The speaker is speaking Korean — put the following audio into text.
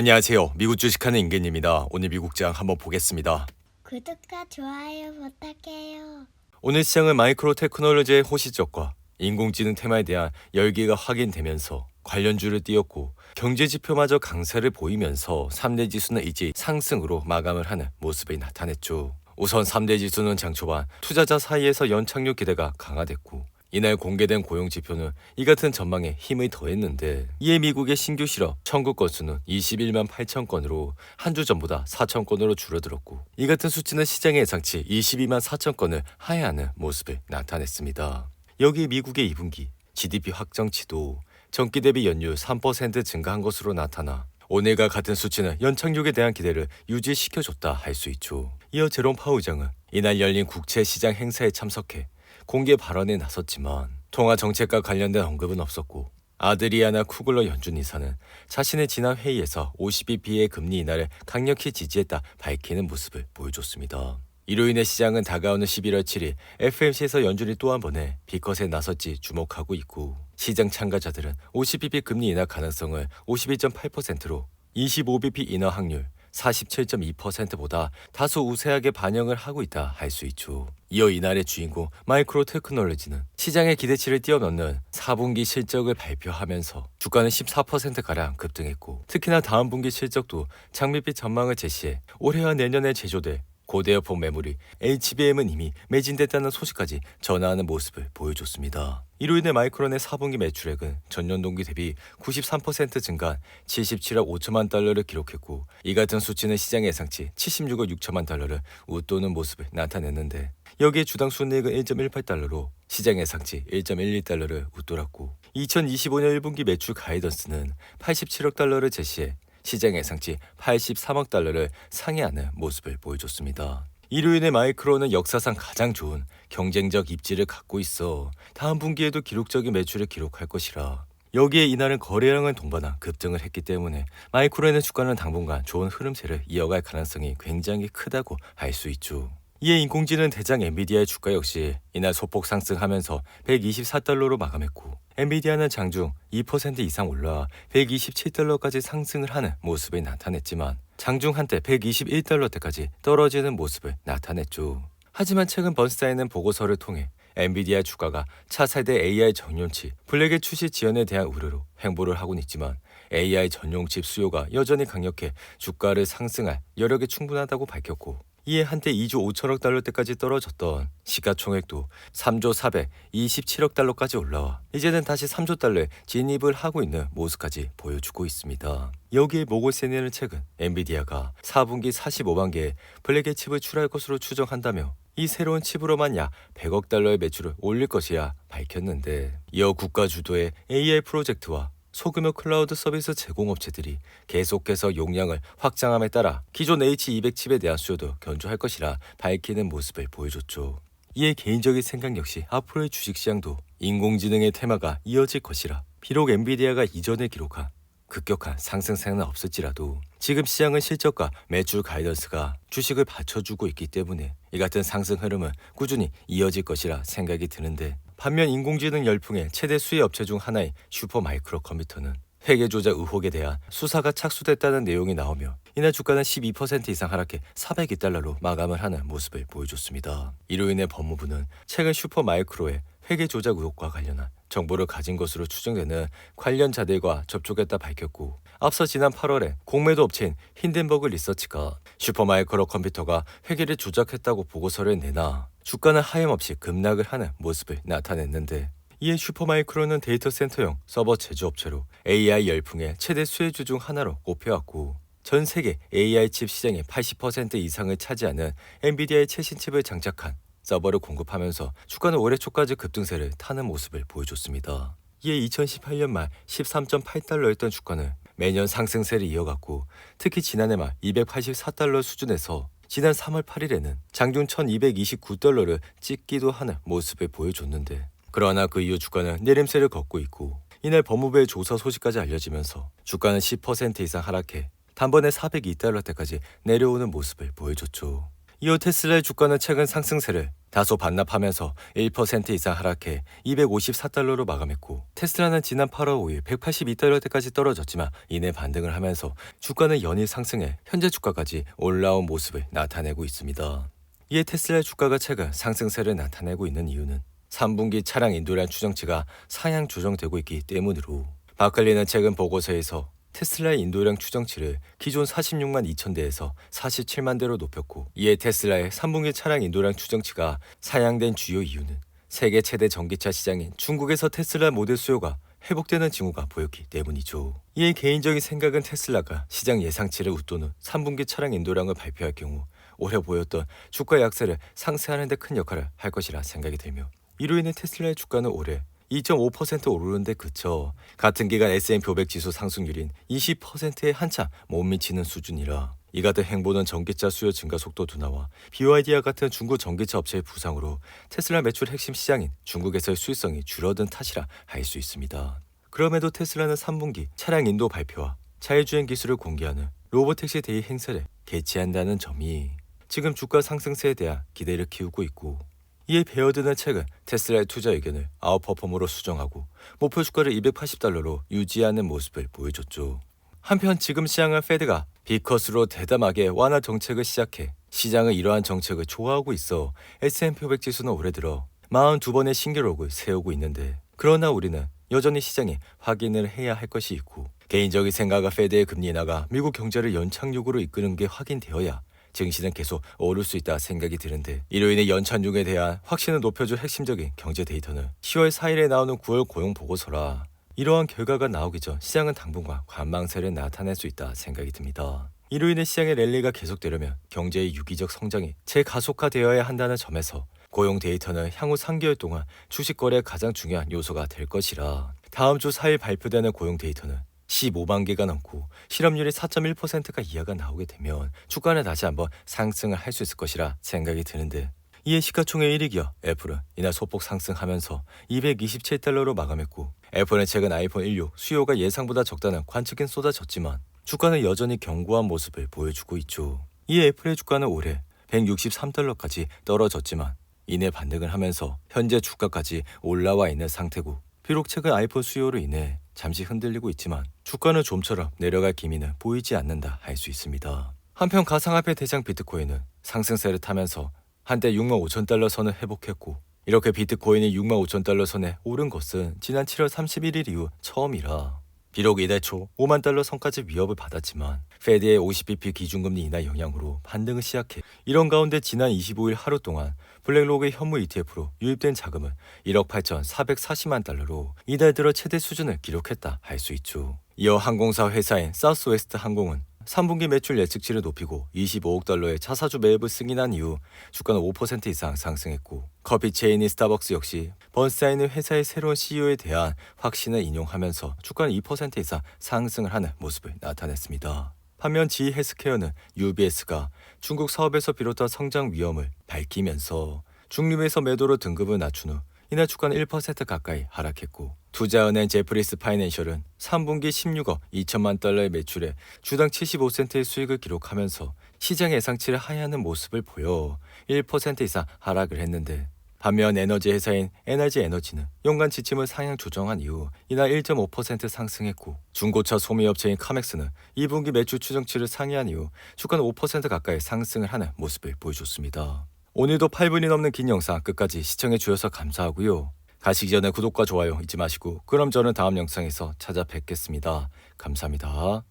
안녕하세요. 미국 주식하는 임근입니다. 오늘 미국장 한번 보겠습니다. 구독과 좋아요 부탁해요. 오늘 시장은 마이크로 테크놀로지의 호시적과 인공지능 테마에 대한 열기가 확인되면서 관련주를 띄웠고 경제지표마저 강세를 보이면서 3대 지수는 일제히 상승으로 마감을 하는 모습이 나타냈죠. 우선 3대 지수는 장 초반 투자자 사이에서 연착륙 기대가 강화됐고 이날 공개된 고용지표는 이 같은 전망에 힘을 더했는데 이에 미국의 신규 실업 청구 건수는 21만 8천 건으로 한 주 전보다 4천 건으로 줄어들었고 이 같은 수치는 시장의 예상치 22만 4천 건을 하회하는 모습을 나타냈습니다. 여기에 미국의 2분기 GDP 확정치도 전기 대비 연율 3% 증가한 것으로 나타나 오늘과 같은 수치는 연착륙에 대한 기대를 유지시켜줬다 할 수 있죠. 이어 제롬 파우 의장은 이날 열린 국채시장 행사에 참석해 공개 발언에 나섰지만 통화 정책과 관련된 언급은 없었고 아드리아나 쿠글러 연준 이사는 자신의 지난 회의에서 50bp의 금리 인하를 강력히 지지했다 밝히는 모습을 보여줬습니다. 이로 인해 시장은 다가오는 11월 7일 FMC에서 연준이 또 한 번의 비컷에 나설지 주목하고 있고 시장 참가자들은 50bp 금리 인하 가능성을 52.8%로 25bp 인하 확률 47.2%보다 다소 우세하게 반영을 하고 있다 할 수 있죠. 이어 이날의 주인공 마이크로 테크놀로지는 시장의 기대치를 뛰어넘는 4분기 실적을 발표하면서 주가는 14%가량 급등했고 특히나 다음 분기 실적도 장밋빛 전망을 제시해 올해와 내년에 제조될 고대여폭 메모리 HBM은 이미 매진됐다는 소식까지 전하는 모습을 보여줬습니다. 이로 인해 마이크론의 4분기 매출액은 전년 동기 대비 93% 증가한 77억 5천만 달러를 기록했고 이 같은 수치는 시장 예상치 76억 6천만 달러를 웃도는 모습을 나타냈는데 여기에 주당 순이익은 1.18달러로 시장 예상치 1.12달러를 웃돌았고 2025년 1분기 매출 가이던스는 87억 달러를 제시해 시장 예상치 83억 달러를 상회하는 모습을 보여줬습니다. 이로 인해 마이크론은 역사상 가장 좋은 경쟁적 입지를 갖고 있어 다음 분기에도 기록적인 매출을 기록할 것이라 여기에 이날은 거래량은 동반한 급등을 했기 때문에 마이크론의 주가는 당분간 좋은 흐름세를 이어갈 가능성이 굉장히 크다고 할 수 있죠. 이에 인공지능 대장 엔비디아의 주가 역시 이날 소폭 상승하면서 124달러로 마감했고 엔비디아는 장중 2% 이상 올라 127달러까지 상승을 하는 모습이 나타냈지만 장중 한때 121달러대까지 떨어지는 모습을 나타냈죠. 하지만 최근 번스타인은 보고서를 통해 엔비디아 주가가 차세대 AI 전용칩 블랙의 출시 지연에 대한 우려로 횡보를 하고는 있지만 AI 전용칩 수요가 여전히 강력해 주가를 상승할 여력이 충분하다고 밝혔고 이에 한때 2조 5천억 달러대까지 떨어졌던 시가총액도 3조 427억 달러까지 올라와 이제는 다시 3조 달러에 진입을 하고 있는 모습까지 보여주고 있습니다. 여기에 모골세니는 최근 엔비디아가 4분기 45만 개의 블랙의 칩을 출하할 것으로 추정한다며 이 새로운 칩으로만 약 100억 달러의 매출을 올릴 것이야 밝혔는데 이어 국가 주도의 AI 프로젝트와 소규모 클라우드 서비스 제공업체들이 계속해서 용량을 확장함에 따라 기존 H200 칩에 대한 수요도 견조할 것이라 밝히는 모습을 보여줬죠. 이에 개인적인 생각 역시 앞으로의 주식시장도 인공지능의 테마가 이어질 것이라 비록 엔비디아가 이전에 기록한 급격한 상승세는 없을지라도 지금 시장은 실적과 매출 가이던스가 주식을 받쳐주고 있기 때문에 이 같은 상승 흐름은 꾸준히 이어질 것이라 생각이 드는데 반면 인공지능 열풍의 최대 수혜 업체 중 하나인 슈퍼마이크로 컴퓨터는 회계 조작 의혹에 대한 수사가 착수됐다는 내용이 나오며 이날 주가는 12% 이상 하락해 402달러로 마감을 하는 모습을 보여줬습니다. 이로 인해 법무부는 최근 슈퍼마이크로의 회계 조작 의혹과 관련한 정보를 가진 것으로 추정되는 관련자들과 접촉했다 밝혔고 앞서 지난 8월에 공매도 업체인 힌덴버그 리서치가 슈퍼마이크로 컴퓨터가 회계를 조작했다고 보고서를 내나 주가는 하염없이 급락을 하는 모습을 나타냈는데 이에 슈퍼마이크로는 데이터 센터용 서버 제조업체로 AI 열풍의 최대 수혜주 중 하나로 꼽혀왔고 전 세계 AI 칩 시장의 80% 이상을 차지하는 엔비디아의 최신 칩을 장착한 서버를 공급하면서 주가는 올해 초까지 급등세를 타는 모습을 보여줬습니다. 이에 2018년 말 13.8달러였던 주가는 매년 상승세를 이어갔고 특히 지난해 말 284달러 수준에서 지난 3월 8일에는 장중 1229달러를 찍기도 하는 모습을 보여줬는데 그러나 그 이후 주가는 내림세를 걷고 있고 이날 법무부의 조사 소식까지 알려지면서 주가는 10% 이상 하락해 단번에 402달러대까지 내려오는 모습을 보여줬죠. 이어 테슬라의 주가는 최근 상승세를 다소 반납하면서 1% 이상 하락해 254달러로 마감했고, 테슬라는 지난 8월 5일 182달러대까지 떨어졌지만 이내 반등을 하면서 주가는 연일 상승해 현재 주가까지 올라온 모습을 나타내고 있습니다. 이에 테슬라의 주가가 최근 상승세를 나타내고 있는 이유는 3분기 차량 인도량 추정치가 상향 조정되고 있기 때문으로, 바클리는 최근 보고서에서 테슬라의 인도량 추정치를 기존 46만 2천 대에서 47만 대로 높였고, 이에 테슬라의 3분기 차량 인도량 추정치가 상향된 주요 이유는 세계 최대 전기차 시장인 중국에서 테슬라 모델 수요가 회복되는 징후가 보였기 때문이죠. 이에 개인적인 생각은 테슬라가 시장 예상치를 웃도는 3분기 차량 인도량을 발표할 경우 올해 보였던 주가 약세를 상쇄하는 데 큰 역할을 할 것이라 생각이 들며, 이로 인해 테슬라의 주가는 올해 2.5% 오르는 데 그쳐 같은 기간 S&P 500 지수 상승률인 20%에 한참 못 미치는 수준이라, 이 같은 행보는 전기차 수요 증가 속도 둔화와 BYD와 같은 중국 전기차 업체의 부상으로 테슬라 매출 핵심 시장인 중국에서의 수익성이 줄어든 탓이라 할 수 있습니다. 그럼에도 테슬라는 3분기 차량 인도 발표와 자율주행 기술을 공개하는 로보택시 데이 행사를 개최한다는 점이 지금 주가 상승세에 대한 기대를 키우고 있고, 이에 베어드는 최근 테슬라의 투자 의견을 아웃퍼폼으로 수정하고 목표 주가를 280달러로 유지하는 모습을 보여줬죠. 한편 지금 시장은 페드가 비컷으로 대담하게 완화 정책을 시작해 시장은 이러한 정책을 좋아하고 있어 S&P 500 지수는 올해 들어 42번의 신기록을 세우고 있는데, 그러나 우리는 여전히 시장에 확인을 해야 할 것이 있고, 개인적인 생각은 페드의 금리 인하가 미국 경제를 연착륙으로 이끄는 게 확인되어야 증시는 계속 오를 수 있다 생각이 드는데, 이로 인해 연착륙에 대한 확신을 높여줄 핵심적인 경제 데이터는 10월 4일에 나오는 9월 고용 보고서라, 이러한 결과가 나오기 전 시장은 당분간 관망세를 나타낼 수 있다 생각이 듭니다. 이로 인해 시장의 랠리가 계속되려면 경제의 유기적 성장이 재가속화되어야 한다는 점에서 고용 데이터는 향후 3개월 동안 주식 거래의 가장 중요한 요소가 될 것이라, 다음 주 4일 발표되는 고용 데이터는 15만 개가 넘고 실업률이 4.1%가 이하가 나오게 되면 주가는 다시 한번 상승을 할 수 있을 것이라 생각이 드는데, 이에 시가총액 1위 기업 애플은 이날 소폭 상승하면서 227달러로 마감했고, 애플은 최근 아이폰 16 수요가 예상보다 적다는 관측이 쏟아졌지만 주가는 여전히 견고한 모습을 보여주고 있죠. 이에 애플의 주가는 올해 163달러까지 떨어졌지만 이내 반등을 하면서 현재 주가까지 올라와 있는 상태고, 비록 최근 아이폰 수요로 인해 잠시 흔들리고 있지만 주가는 좀처럼 내려갈 기미는 보이지 않는다 할 수 있습니다. 한편 가상화폐 대장 비트코인은 상승세를 타면서 한때 6만 5천 달러 선을 회복했고, 이렇게 비트코인이 6만 5천 달러 선에 오른 것은 지난 7월 31일 이후 처음이라, 비록 이달 초 5만 달러 선까지 위협을 받았지만 페드의 50bp 기준금리 인하 영향으로 반등을 시작해, 이런 가운데 지난 25일 하루 동안 블랙록의 현무 ETF로 유입된 자금은 1억 8,440만 달러로 이달 들어 최대 수준을 기록했다 할 수 있죠. 이어 항공사 회사인 사우스웨스트 항공은 3분기 매출 예측치를 높이고 25억 달러의 차사주 매입을 승인한 이후 주가는 5% 이상 상승했고, 커피 체인인 스타벅스 역시 번스타인은 회사의 새로운 CEO에 대한 확신을 인용하면서 주가는 2% 이상 상승을 하는 모습을 나타냈습니다. 반면 GE 헬스케어는 UBS가 중국 사업에서 비롯한 성장 위험을 밝히면서 중립에서 매도로 등급을 낮춘 후 이날 주가는 1% 가까이 하락했고, 투자은행 제프리스 파이낸셜은 3분기 16억 2천만 달러의 매출에 주당 75센트의 수익을 기록하면서 시장 예상치를 하회하는 모습을 보여 1% 이상 하락을 했는데, 반면 에너지 회사인 NRG 에너지는 연간 지침을 상향 조정한 이후 이날 1.5% 상승했고, 중고차 소미업체인 카맥스는 2분기 매출 추정치를 상회한 이후 주가는 5% 가까이 상승을 하는 모습을 보여줬습니다. 오늘도 8분이 넘는 긴 영상 끝까지 시청해 주셔서 감사하고요. 가시기 전에 구독과 좋아요 잊지 마시고, 그럼 저는 다음 영상에서 찾아뵙겠습니다. 감사합니다.